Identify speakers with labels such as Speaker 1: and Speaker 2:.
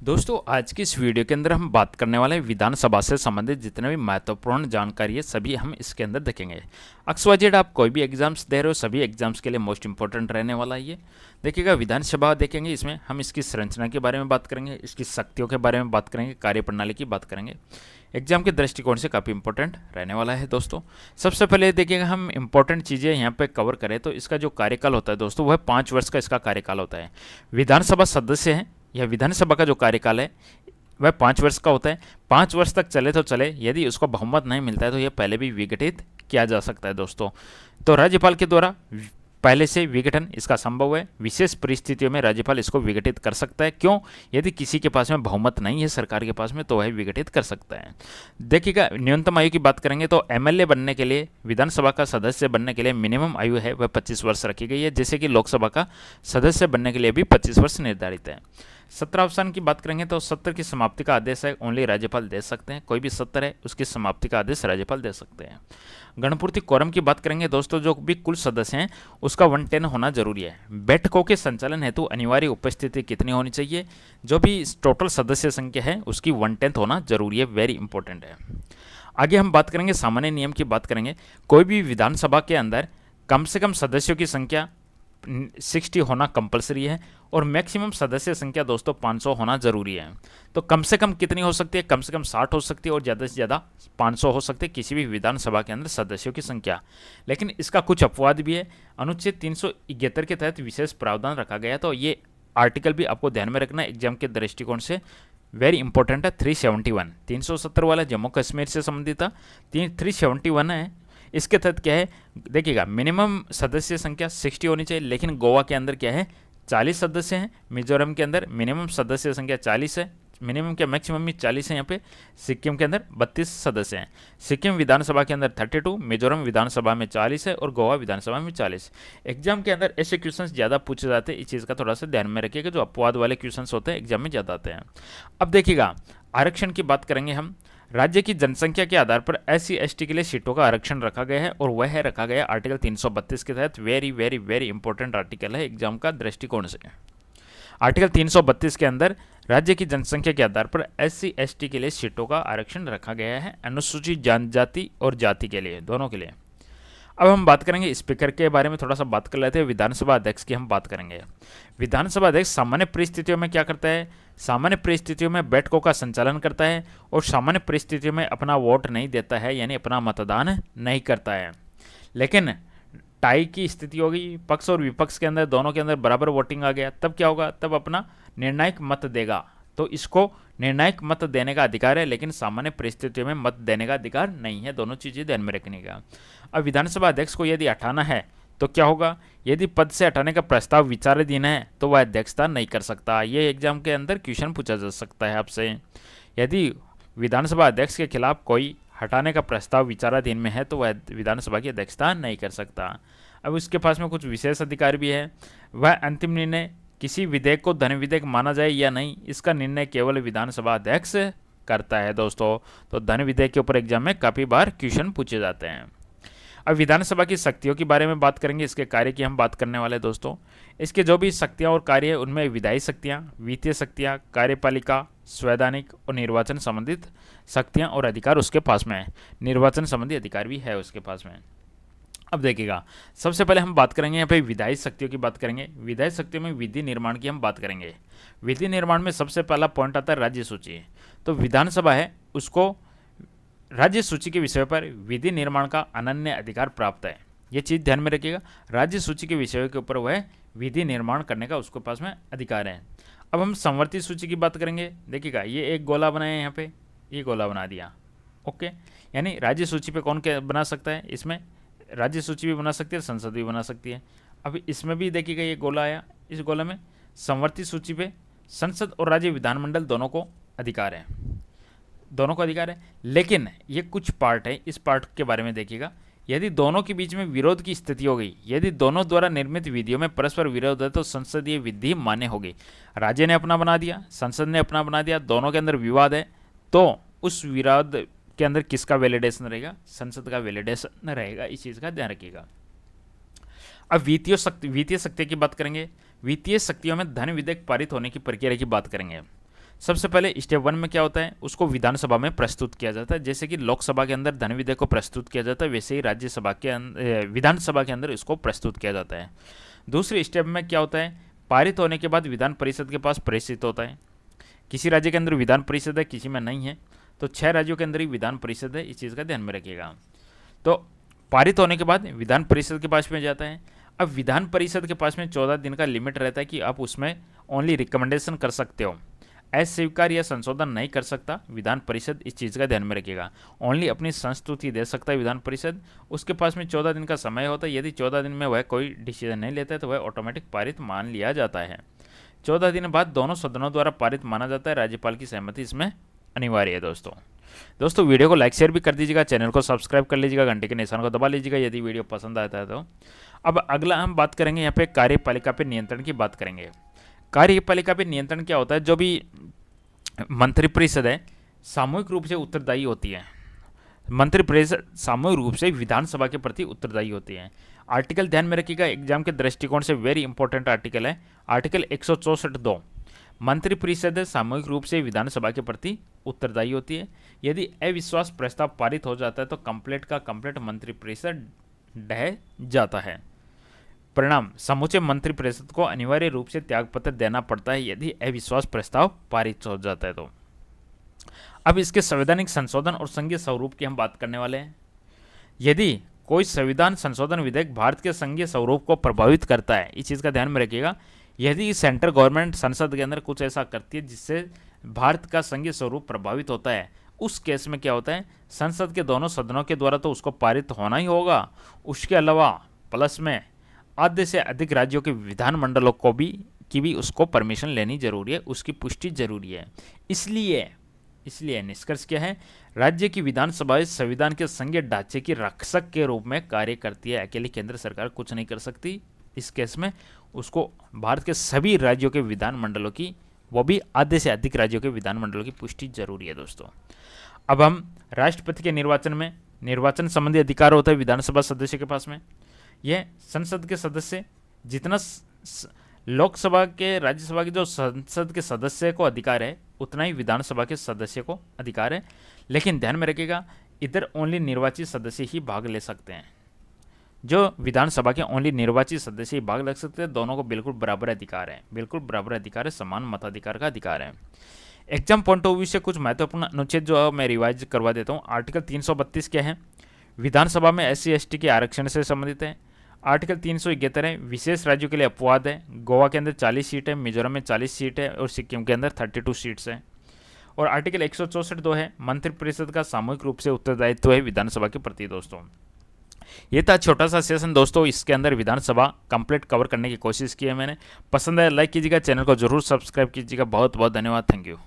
Speaker 1: दोस्तों आज की इस वीडियो के अंदर हम बात करने वाले हैं विधानसभा से संबंधित जितने भी महत्वपूर्ण जानकारी है सभी हम इसके अंदर देखेंगे। XYZ आप कोई भी एग्जाम्स दे रहे हो सभी एग्जाम्स के लिए मोस्ट इंपॉर्टेंट रहने वाला है ये। देखिएगा विधानसभा देखेंगे, इसमें हम इसकी संरचना के बारे में बात करेंगे, इसकी शक्तियों के बारे में बात करेंगे, कार्यप्रणाली की बात करेंगे। एग्जाम के दृष्टिकोण से काफ़ी इंपॉर्टेंट रहने वाला है दोस्तों। सबसे पहले देखिएगा हम इंपॉर्टेंट चीज़ें यहाँ पे कवर करें तो इसका जो कार्यकाल होता है दोस्तों वह 5 वर्ष का इसका कार्यकाल होता है। विधानसभा सदस्य हैं, यह विधानसभा का जो कार्यकाल है वह 5 वर्ष का होता है। 5 वर्ष तक चले तो चले, यदि उसको बहुमत नहीं मिलता है तो यह पहले भी विघटित किया जा सकता है दोस्तों। तो राज्यपाल के द्वारा पहले से विघटन इसका संभव है। विशेष परिस्थितियों में राज्यपाल इसको विघटित कर सकता है। क्यों? यदि किसी के पास में बहुमत नहीं है सरकार के पास में तो वह विघटित कर सकता है। देखिएगा न्यूनतम आयु की बात करेंगे तो एमएलए बनने के लिए, विधानसभा का सदस्य बनने के लिए मिनिमम आयु है वह 25 वर्ष रखी गई है, जैसे कि लोकसभा का सदस्य बनने के लिए भी 25 वर्ष निर्धारित है। सत्र अवसान की बात करेंगे तो सत्र की समाप्ति का आदेश है ओनली राज्यपाल दे सकते हैं। कोई भी सत्र है उसकी समाप्ति का आदेश राज्यपाल दे सकते हैं। गणपूर्ति कोरम की बात करेंगे दोस्तों, जो भी कुल सदस्य हैं उसका 110 होना जरूरी है। बैठकों के संचालन हेतु अनिवार्य उपस्थिति कितनी होनी चाहिए? जो भी टोटल सदस्य संख्या है उसकी 1/10 होना जरूरी है, वेरी इंपॉर्टेंट है। आगे हम बात करेंगे सामान्य नियम की बात करेंगे। कोई भी विधानसभा के अंदर कम से कम सदस्यों की संख्या 60 होना कंपलसरी है और मैक्सिमम सदस्य संख्या दोस्तों 500 होना जरूरी है। तो कम से कम कितनी हो सकती है? कम से कम 60 हो सकती है और ज़्यादा से ज़्यादा 500 हो सकती है किसी भी विधानसभा के अंदर सदस्यों की संख्या। लेकिन इसका कुछ अपवाद भी है। अनुच्छेद 371 के तहत विशेष प्रावधान रखा गया, तो ये आर्टिकल भी आपको ध्यान में रखना एग्जाम के दृष्टिकोण से वेरी इंपॉर्टेंट है। 371 370 वाला जम्मू कश्मीर से संबंधित था, 371 है। इसके तहत क्या है देखिएगा, मिनिमम सदस्य संख्या 60 होनी चाहिए, लेकिन गोवा के अंदर क्या है 40 सदस्य हैं। मिजोरम के अंदर मिनिमम सदस्य संख्या 40 है, मिनिमम क्या मैक्सिमम में 40 है यहाँ पे। सिक्किम के अंदर 32 सदस्य हैं। सिक्किम विधानसभा के अंदर 32, मिजोरम विधानसभा में 40 है और गोवा विधानसभा में 40। एग्जाम के अंदर ऐसे क्वेश्चन ज़्यादा पूछे जाते हैं, इस चीज़ का थोड़ा सा ध्यान में रखिएगा। जो अपवाद वाले क्वेश्चन होते हैं एग्जाम में ज़्यादा आते हैं। अब देखिएगा आरक्षण की बात करेंगे हम। राज्य की जनसंख्या के आधार पर SC ST के लिए सीटों का आरक्षण रखा गया है और वह रखा गया आर्टिकल 332 के तहत। Very very very important article है एग्जाम का दृष्टिकोण से। आर्टिकल 332 के अंदर राज्य की जनसंख्या के आधार पर SC ST के लिए सीटों का आरक्षण रखा गया है, अनुसूचित जनजाति और जाति के लिए, दोनों के लिए। अब हम बात करेंगे स्पीकर के बारे में, थोड़ा सा बात कर लेते हैं। विधानसभा अध्यक्ष की हम बात करेंगे। विधानसभा अध्यक्ष सामान्य परिस्थितियों में क्या करता है? सामान्य परिस्थितियों में बैठकों का संचालन करता है और सामान्य परिस्थितियों में अपना वोट नहीं देता है, यानी अपना मतदान नहीं करता है। लेकिन टाई की स्थिति होगी, पक्ष और विपक्ष के अंदर दोनों के अंदर बराबर वोटिंग आ गया, तब क्या होगा? तब अपना निर्णायक मत देगा। तो इसको निर्णायक मत देने का अधिकार है, लेकिन सामान्य परिस्थितियों में मत देने का अधिकार नहीं है। दोनों चीज़ें ध्यान में रखने का। अब विधानसभा अध्यक्ष को यदि हटाना है तो क्या होगा? यदि पद से हटाने का प्रस्ताव विचाराधीन है तो वह अध्यक्षता नहीं कर सकता। ये एग्जाम के अंदर क्वेश्चन पूछा जा सकता है आपसे। यदि विधानसभा अध्यक्ष के खिलाफ कोई हटाने का प्रस्ताव विचाराधीन में है तो वह विधानसभा की अध्यक्षता नहीं कर सकता। अब उसके पास में कुछ विशेष अधिकार भी है। वह अंतिम निर्णय किसी विधेयक को धन विधेयक माना जाए या नहीं, इसका निर्णय केवल विधानसभा अध्यक्ष करता है दोस्तों। तो धन विधेयक के ऊपर एग्जाम में काफ़ी बार क्वेश्चन पूछे जाते हैं। अब विधानसभा की शक्तियों के बारे में बात करेंगे, इसके कार्य की हम बात करने वाले हैं दोस्तों। इसके जो भी शक्तियाँ और कार्य है उनमें विधायी शक्तियाँ, वित्तीय शक्तियाँ, कार्यपालिका, संवैधानिक और निर्वाचन संबंधित शक्तियाँ और अधिकार उसके पास में है। निर्वाचन संबंधी अधिकार भी है उसके पास में। अब देखिएगा सबसे पहले हम बात करेंगे यहाँ पे विधायी शक्तियों की बात करेंगे। विधायी शक्तियों में विधि निर्माण की हम बात करेंगे। विधि निर्माण में सबसे पहला पॉइंट आता है राज्य सूची। तो विधानसभा है उसको राज्य सूची के विषय पर विधि निर्माण का अनन्य अधिकार प्राप्त है। ये चीज़ ध्यान में रखिएगा, राज्य सूची के विषयों के ऊपर वह विधि निर्माण करने का उसके पास में अधिकार है। अब हम संवर्ती सूची की बात करेंगे। देखिएगा ये एक गोला बनाया है, यहाँ पे ये गोला बना दिया, ओके। यानी राज्य सूची पे कौन क्या बना सकता है? इसमें राज्य सूची भी बना सकती है, संसद भी बना सकती है। अभी इसमें भी देखिएगा ये गोला आया, इस गोले में संवर्ती सूची पे संसद और राज्य विधानमंडल दोनों को अधिकार है, दोनों को अधिकार है। लेकिन ये कुछ पार्ट है, इस पार्ट के बारे में देखिएगा। यदि दोनों के बीच में विरोध की स्थिति हो गई, यदि दोनों द्वारा निर्मित विधियों में परस्पर विरोध है तो संसदीय विधि मान्य होगी। राज्य ने अपना बना दिया, संसद ने अपना बना दिया, दोनों के अंदर विवाद है, तो उस विवाद के अंदर किसका वैलिडेशन रहेगा? संसद का वैलिडेशन रहेगा। इस चीज़ का ध्यान रखिएगा। अब वित्तीय शक्ति की बात करेंगे। वित्तीय शक्तियों में धन विधेयक पारित होने की प्रक्रिया की बात करेंगे। सबसे पहले स्टेप 1 में क्या होता है, उसको विधानसभा में प्रस्तुत किया जाता है। जैसे कि लोकसभा के अंदर धन विधेयक को प्रस्तुत किया जाता है, वैसे ही राज्यसभा के विधानसभा के अंदर इसको प्रस्तुत किया जाता है। दूसरे स्टेप में क्या होता है, पारित होने के बाद विधान परिषद के पास प्रेषित होता है। किसी राज्य के अंदर विधान परिषद है, किसी में नहीं है, तो 6 राज्यों के अंदर ही विधान परिषद है, इस चीज़ का ध्यान में रखिएगा। तो पारित होने के बाद विधान परिषद के पास में जाता है। अब विधान परिषद के पास में 14 दिन का लिमिट रहता है कि आप उसमें ओनली रिकमेंडेशन कर सकते हो, अस्वीकार या संशोधन नहीं कर सकता विधान परिषद, इस चीज़ का ध्यान में रखिएगा। ओनली अपनी संस्तुति दे सकता है विधान परिषद। उसके पास में 14 दिन का समय होता है। यदि 14 दिन में वह कोई डिसीजन नहीं लेता है तो वह ऑटोमेटिक पारित मान लिया जाता है। 14 दिन बाद दोनों सदनों द्वारा पारित माना जाता है। राज्यपाल की सहमति इसमें अनिवार्य है। दोस्तों वीडियो को लाइक शेयर भी कर दीजिएगा, चैनल को सब्सक्राइब कर लीजिएगा, घंटे के निशान को दबा लीजिएगा यदि वीडियो पसंद आता है तो। अब अगला हम बात करेंगे यहाँ पे कार्यपालिका पे नियंत्रण की बात करेंगे। कार्यपालिका पे नियंत्रण क्या होता है, जो भी मंत्रिपरिषद है सामूहिक रूप से उत्तरदायी होती है। मंत्रिपरिषद सामूहिक रूप से विधानसभा के प्रति उत्तरदायी होती है। आर्टिकल ध्यान में रखिएगा, एग्जाम के दृष्टिकोण से वेरी इंपॉर्टेंट आर्टिकल है, आर्टिकल 164(2)। मंत्रिपरिषद सामूहिक रूप से विधानसभा के प्रति उत्तरदायी होती है। यदि अविश्वास प्रस्ताव पारित हो जाता है तो कंप्लीट का कंप्लीट मंत्रिपरिषद ढह जाता है। परिणाम, समूचे मंत्रिपरिषद को अनिवार्य रूप से त्यागपत्र देना पड़ता है यदि अविश्वास प्रस्ताव पारित हो जाता है तो। अब इसके संवैधानिक संशोधन और संघीय स्वरूप की हम बात करने वाले हैं। यदि कोई संविधान संशोधन विधेयक भारत के संघीय स्वरूप को प्रभावित करता है, इस चीज़ का ध्यान में रखिएगा। यदि सेंट्रल गवर्नमेंट संसद के अंदर कुछ ऐसा करती है जिससे भारत का संघीय स्वरूप प्रभावित होता है, उस केस में क्या होता है, संसद के दोनों सदनों के द्वारा तो उसको पारित होना ही होगा। उसके अलावा प्लस में आधे से अधिक राज्यों के विधानमंडलों को भी उसको परमिशन लेनी जरूरी है, उसकी पुष्टि जरूरी है। इसलिए निष्कर्ष क्या है, राज्य की विधानसभा संविधान के संघीय ढांचे की रक्षक के रूप में कार्य करती है। अकेली केंद्र सरकार कुछ नहीं कर सकती। इस केस में उसको भारत के सभी राज्यों के विधानमंडलों की, वो भी आधे से अधिक राज्यों के विधानमंडलों की पुष्टि जरूरी है। दोस्तों अब हम राष्ट्रपति के निर्वाचन में निर्वाचन संबंधी अधिकार होता है विधानसभा सदस्य के पास में। यह संसद के सदस्य जितना लोकसभा के राज्यसभा के जो संसद के सदस्य को अधिकार है उतना ही विधानसभा के सदस्य को अधिकार है। लेकिन ध्यान में रखिएगा, इधर ओनली निर्वाचित सदस्य ही भाग ले सकते हैं। जो विधानसभा के ओनली निर्वाचित सदस्य ही भाग ले सकते हैं। दोनों को बिल्कुल बराबर अधिकार है, बिल्कुल बराबर अधिकार है, समान मताधिकार का अधिकार है। एग्जाम पॉइंट ऑफ व्यू से कुछ महत्वपूर्ण अनुच्छेद जो मैं रिवाइज करवा देता हूँ। आर्टिकल 332 क्या है, विधानसभा में SC ST के आरक्षण से संबंधित है। आर्टिकल 371 है, विशेष राज्यों के लिए अपवाद है। गोवा के अंदर 40 सीट है, मिजोरम में 40 सीट है और सिक्किम के अंदर 32 सीट्स है। और आर्टिकल 164(2) है, मंत्रिपरिषद का सामूहिक रूप से उत्तरदायित्व है विधानसभा के प्रति। दोस्तों ये था छोटा सा सेशन दोस्तों, इसके अंदर विधानसभा कंप्लीट कवर करने की कोशिश की है मैंने। पसंद आया लाइक कीजिएगा, चैनल को जरूर सब्सक्राइब कीजिएगा। बहुत बहुत धन्यवाद, थैंक यू।